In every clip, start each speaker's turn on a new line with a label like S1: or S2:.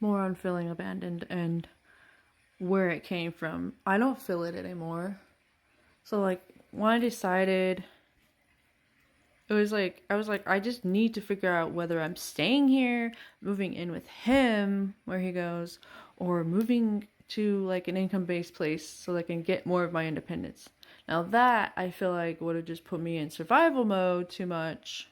S1: more on feeling abandoned and where it came from. I don't feel it anymore. So like when I decided, it was like I was like I just need to figure out whether I'm staying here, moving in with him where he goes, or moving to like an income-based place so I can get more of my independence. Now that I feel like would have just put me in survival mode too much.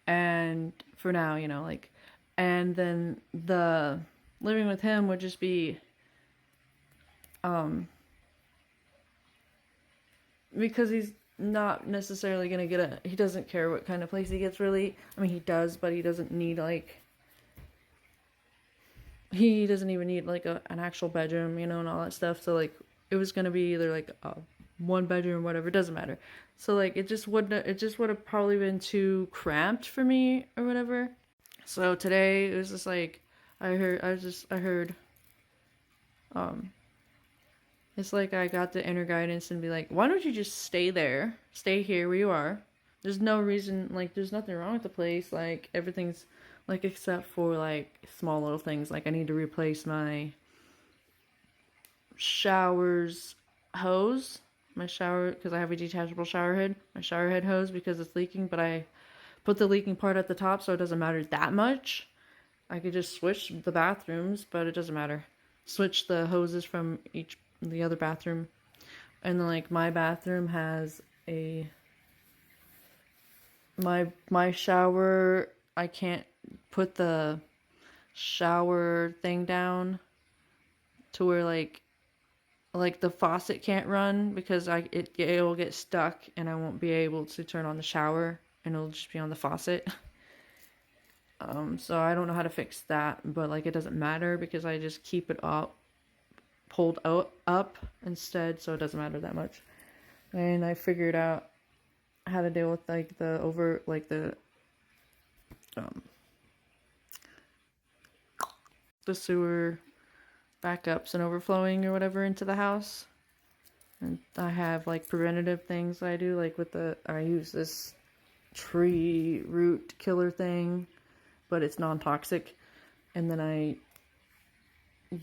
S1: And for now, like, and then the living with him would just be um because he's not necessarily gonna get he doesn't care what kind of place he gets, really. I mean, he does, but he doesn't need like, he doesn't even need like an actual bedroom, and all that stuff. So like it was gonna be either like a one bedroom or whatever, it doesn't matter. So like it just would have probably been too cramped for me or whatever. So today it was just like I heard um it's like I got the inner guidance and be like, why don't you just stay there? Stay here where you are. There's no reason, like, there's nothing wrong with the place. Like, everything's, like, except for, like, small little things. Like, I need to replace my shower's hose. My shower, because I have a detachable shower head. My shower head hose because it's leaking, but I put the leaking part at the top so it doesn't matter that much. I could just switch the bathrooms, but it doesn't matter. Switch the hoses from the other bathroom. And then like my bathroom has a my shower, I can't put the shower thing down to where like the faucet can't run because it will get stuck and I won't be able to turn on the shower and it'll just be on the faucet. So I don't know how to fix that, but like it doesn't matter because I just keep it pulled up instead, so it doesn't matter that much. And I figured out how to deal with like um the sewer backups and overflowing or whatever into the house. And I have like preventative things I do, like I use this tree root killer thing, but it's non-toxic. And then I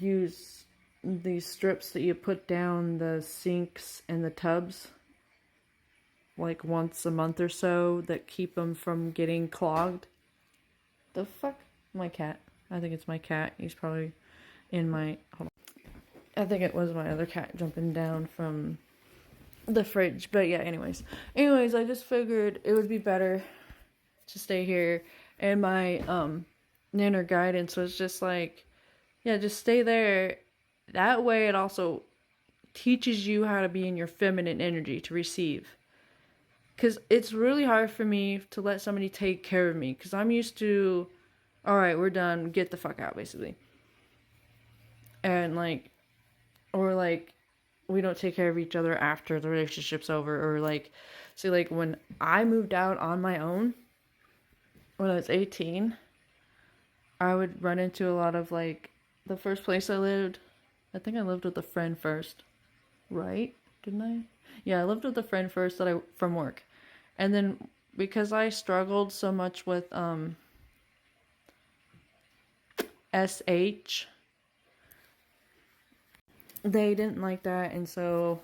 S1: use these strips that you put down the sinks and the tubs like once a month or so that keep them from getting clogged. The fuck? My cat. I think it's my cat. He's probably in my... Hold on. I think it was my other cat jumping down from the fridge. But yeah, anyways. I just figured it would be better to stay here. And my inner guidance was just like, yeah, just stay there. That way it also teaches you how to be in your feminine energy to receive. Because it's really hard for me to let somebody take care of me. Because I'm used to, all right, we're done. Get the fuck out, basically. And like, or like, we don't take care of each other after the relationship's over. Or like, see, like when I moved out on my own, when I was 18, I would run into a lot of like, the first place I lived, I think I lived with a friend first. Right? Didn't I? Yeah, I lived with a friend first from work. And then because I struggled so much with SH, they didn't like that, and so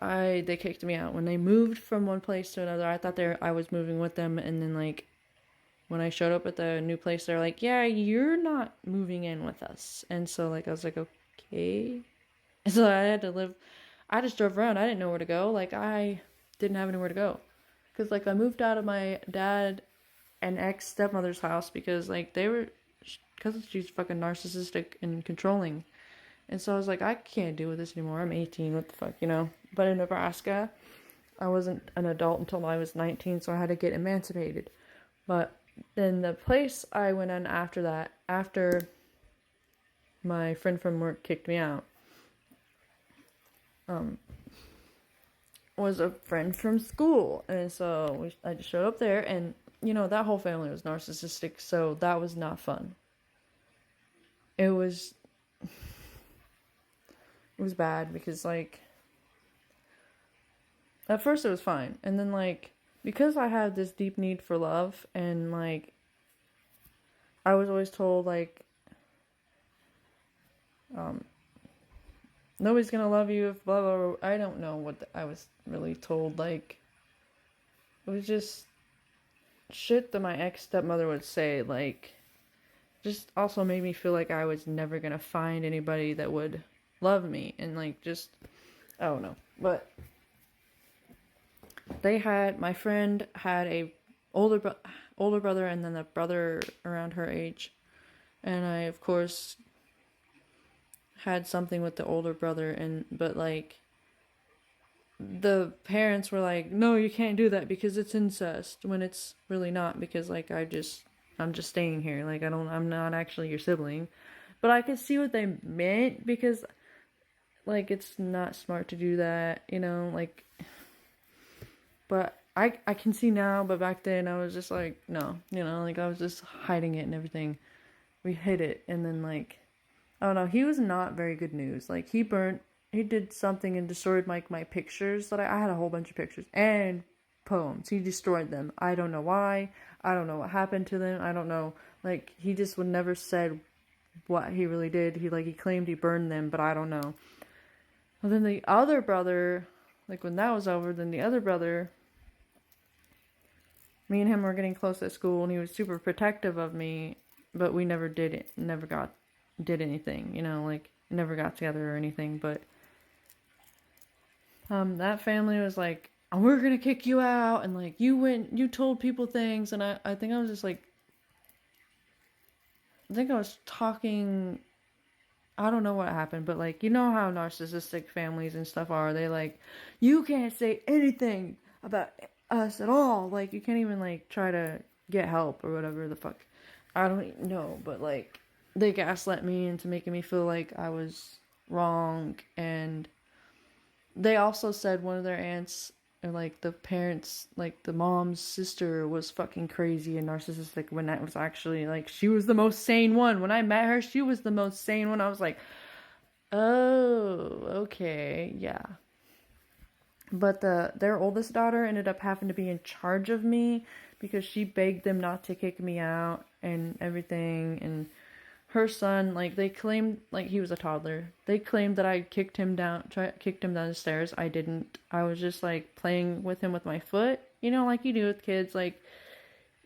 S1: they kicked me out when they moved from one place to another. I thought I was moving with them, and then like when I showed up at the new place, they're like, "Yeah, you're not moving in with us." And so like I was like, "Okay." And so I just drove around. I didn't know where to go. Like I didn't have anywhere to go. Cuz like I moved out of my dad and ex stepmother's house because like cuz she's fucking narcissistic and controlling. And so I was like, I can't deal with this anymore. I'm 18. What the fuck? But in Nebraska, I wasn't an adult until I was 19, so I had to get emancipated. But then the place I went in after that, after my friend from work kicked me out, was a friend from school. And so I just showed up there, and that whole family was narcissistic, so that was not fun. It was bad because like at first it was fine, and then like because I had this deep need for love, and like I was always told like Nobody's gonna love you if blah blah blah. I don't know what I was really told. Like, it was just shit that my ex stepmother would say. Like, just also made me feel like I was never gonna find anybody that would love me. And like, just, I don't know. But my friend had a older brother and then a brother around her age. And I, of course, had something with the older brother, but like, the parents were like, no, you can't do that because it's incest, when it's really not, because like, I'm just staying here. Like, I'm not actually your sibling. But I could see what they meant, because like, it's not smart to do that, you know, like, but I can see now, but back then I was just like, no, you know, like, I was just hiding it and everything. We hid it, and then like, I don't know, he was not very good news. Like, he did something and destroyed my pictures that I had a whole bunch of pictures and poems. He destroyed them. I don't know why. I don't know what happened to them. I don't know. Like, he just would never said what he really did. He claimed he burned them, but I don't know. Well, then the other brother, like, when that was over, then the other brother, me and him were getting close at school, and he was super protective of me, but we never did anything, you know, like, never got together or anything. But that family was like, oh, we're gonna kick you out, and like, you told people things. And I think I was just like, I think I was talking, I don't know what happened, but like, you know how narcissistic families and stuff are. They like, you can't say anything about us at all. Like, you can't even like try to get help or whatever the fuck. I don't even know, but like, they gaslit me into making me feel like I was wrong. And they also said one of their aunts, or like the parents, like the mom's sister, was fucking crazy and narcissistic, when that was actually like, she was the most sane one. When I met her, she was the most sane one. I was like, oh, okay, yeah. But their oldest daughter ended up having to be in charge of me, because she begged them not to kick me out and everything. And her son, like, they claimed, like, he was a toddler. They claimed that I kicked him down the stairs. I didn't. I was just like playing with him with my foot, you know, like you do with kids. Like,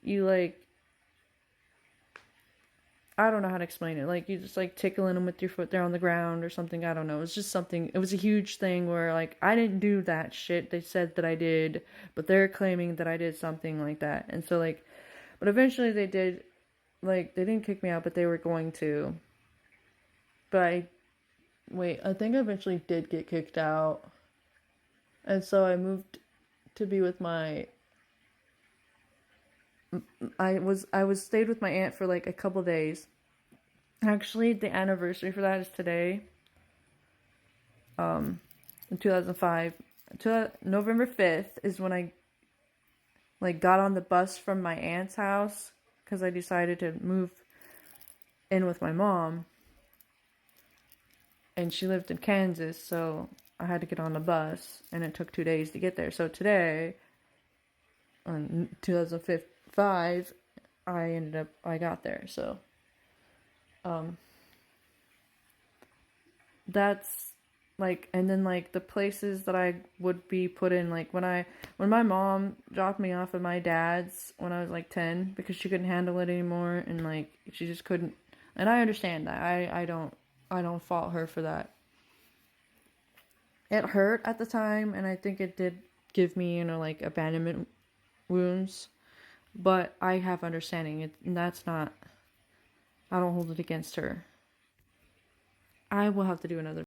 S1: you like, I don't know how to explain it. Like, you just like tickling them with your foot there on the ground or something. I don't know. It was just something. It was a huge thing where like, I didn't do that shit. They said that I did, but they're claiming that I did something like that. And so like, but eventually they did. Like, they didn't kick me out, but they were going to. But I think I eventually did get kicked out. And so I moved to be with I was stayed with my aunt for like a couple days. Actually, the anniversary for that is today. In 2005. November 5th is when I like got on the bus from my aunt's house, because I decided to move in with my mom. And she lived in Kansas, so I had to get on the bus, and it took 2 days to get there. So today, on 2005, I got there. So, that's like, and then like the places that I would be put in, like when my mom dropped me off at my dad's when I was like 10, because she couldn't handle it anymore, and like, she just couldn't. And I understand that. I don't fault her for that. It hurt at the time, and I think it did give me, you know, like, abandonment wounds. But I have understanding. And that's not, I don't hold it against her. I will have to do another